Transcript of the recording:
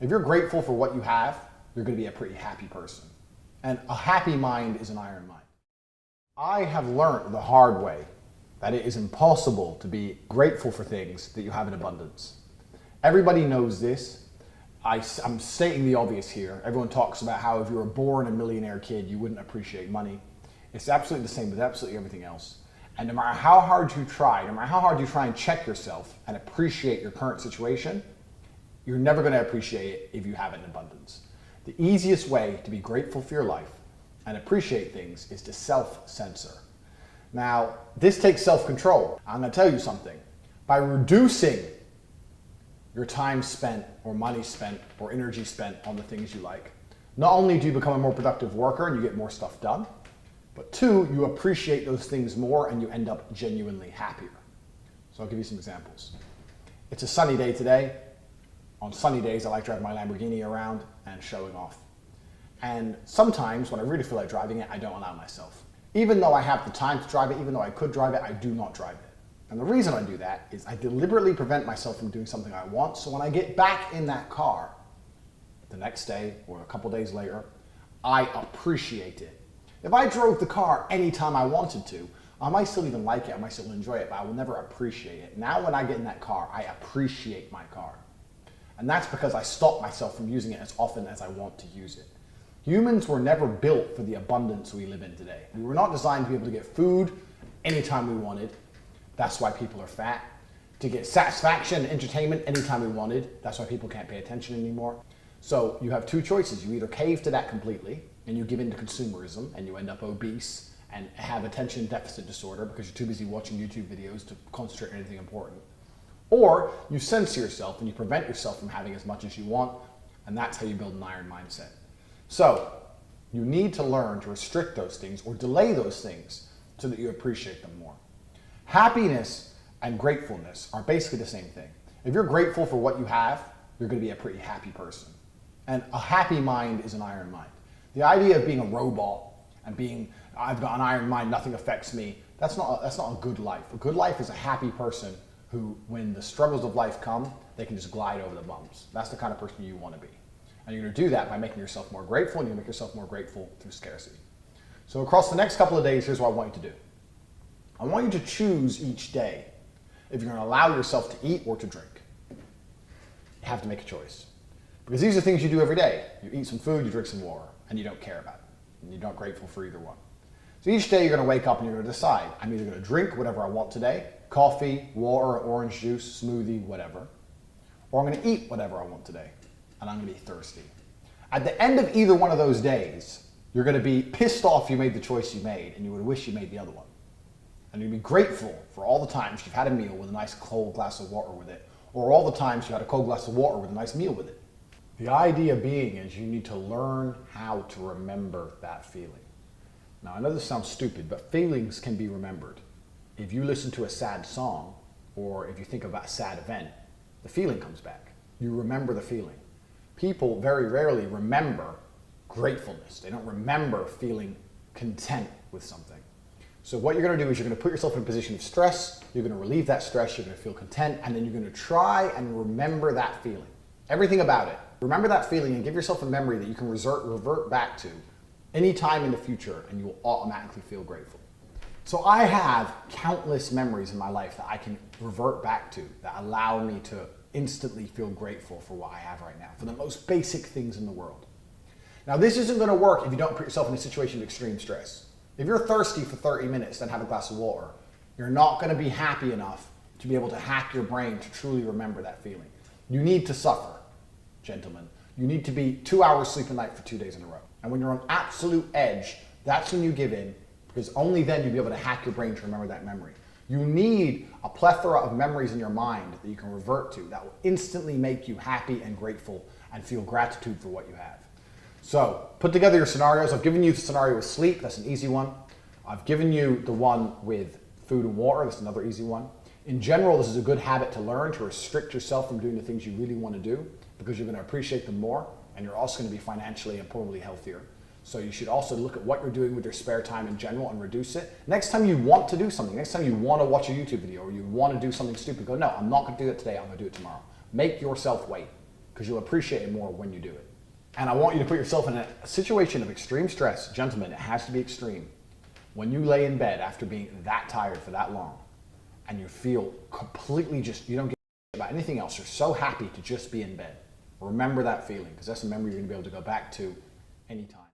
If you're grateful for what you have, you're going to be a pretty happy person. And a happy mind is an iron mind. I have learned the hard way that it is impossible to be grateful for things that you have in abundance. Everybody knows this. I'm stating the obvious here. Everyone talks about how if you were born a millionaire kid, you wouldn't appreciate money. It's absolutely the same with absolutely everything else. And no matter how hard you try, no matter how hard you try and check yourself and appreciate your current situation, you're never going to appreciate it if you have it in abundance. The easiest way to be grateful for your life and appreciate things is to self-censor. Now, this takes self-control. I'm going to tell you something. By reducing your time spent or money spent or energy spent on the things you like, not only do you become a more productive worker and you get more stuff done, but two, you appreciate those things more and you end up genuinely happier. So I'll give you some examples. It's a sunny day today. On sunny days, I like driving my Lamborghini around and showing off. And sometimes when I really feel like driving it, I don't allow myself. Even though I have the time to drive it, even though I could drive it, I do not drive it. And the reason I do that is I deliberately prevent myself from doing something I want, so when I get back in that car the next day or a couple days later, I appreciate it. If I drove the car anytime I wanted to, I might still even like it, I might still enjoy it, but I will never appreciate it. Now when I get in that car, I appreciate my car. And that's because I stop myself from using it as often as I want to use it. Humans were never built for the abundance we live in today. We were not designed to be able to get food anytime we wanted. That's why people are fat. To get satisfaction and entertainment anytime we wanted. That's why people can't pay attention anymore. So you have two choices. You either cave to that completely and you give in to consumerism and you end up obese and have attention deficit disorder because you're too busy watching YouTube videos to concentrate on anything important. Or you censor yourself and you prevent yourself from having as much as you want, and that's how you build an iron mindset. So you need to learn to restrict those things or delay those things so that you appreciate them more. Happiness and gratefulness are basically the same thing. If you're grateful for what you have, you're going to be a pretty happy person. And a happy mind is an iron mind. The idea of being a robot and being, I've got an iron mind, nothing affects me, that's not a good life. A good life is a happy person who, when the struggles of life come, they can just glide over the bumps. That's the kind of person you want to be. And you're going to do that by making yourself more grateful, and you make yourself more grateful through scarcity. So across the next couple of days, here's what I want you to do. I want you to choose each day if you're going to allow yourself to eat or to drink. You have to make a choice. Because these are things you do every day. You eat some food, you drink some water, and you don't care about it. And you're not grateful for either one. So each day you're going to wake up and you're going to decide, I'm either going to drink whatever I want today, coffee, water, orange juice, smoothie, whatever, or I'm going to eat whatever I want today, and I'm going to be thirsty. At the end of either one of those days, you're going to be pissed off you made the choice you made, and you would wish you made the other one. And you'd be grateful for all the times you've had a meal with a nice cold glass of water with it, or all the times you had a cold glass of water with a nice meal with it. The idea being is you need to learn how to remember that feeling. Now, I know this sounds stupid, but feelings can be remembered. If you listen to a sad song, or if you think about a sad event, the feeling comes back. You remember the feeling. People very rarely remember gratefulness. They don't remember feeling content with something. So what you're going to do is you're going to put yourself in a position of stress, you're going to relieve that stress, you're going to feel content, and then you're going to try and remember that feeling. Everything about it. Remember that feeling and give yourself a memory that you can revert back to any time in the future, and you will automatically feel grateful. So I have countless memories in my life that I can revert back to that allow me to instantly feel grateful for what I have right now, for the most basic things in the world. Now, this isn't going to work if you don't put yourself in a situation of extreme stress. If you're thirsty for 30 minutes, then have a glass of water, you're not going to be happy enough to be able to hack your brain to truly remember that feeling. You need to suffer, gentlemen. You need to be 2 hours sleep a night for 2 days in a row. And when you're on absolute edge, that's when you give in, because only then you'll be able to hack your brain to remember that memory. You need a plethora of memories in your mind that you can revert to that will instantly make you happy and grateful and feel gratitude for what you have. So put together your scenarios. I've given you the scenario with sleep. That's an easy one. I've given you the one with food and water. That's another easy one. In general, this is a good habit to learn, to restrict yourself from doing the things you really want to do, because you're going to appreciate them more, and you're also going to be financially and probably healthier. So you should also look at what you're doing with your spare time in general and reduce it. Next time you want to do something, next time you want to watch a YouTube video or you want to do something stupid, go, no, I'm not going to do that today, I'm going to do it tomorrow. Make yourself wait, because you'll appreciate it more when you do it. And I want you to put yourself in a situation of extreme stress. Gentlemen, it has to be extreme. When you lay in bed after being that tired for that long, and you feel completely just, you don't give a shit about anything else, you're so happy to just be in bed. Remember that feeling, because that's a memory you're going to be able to go back to anytime.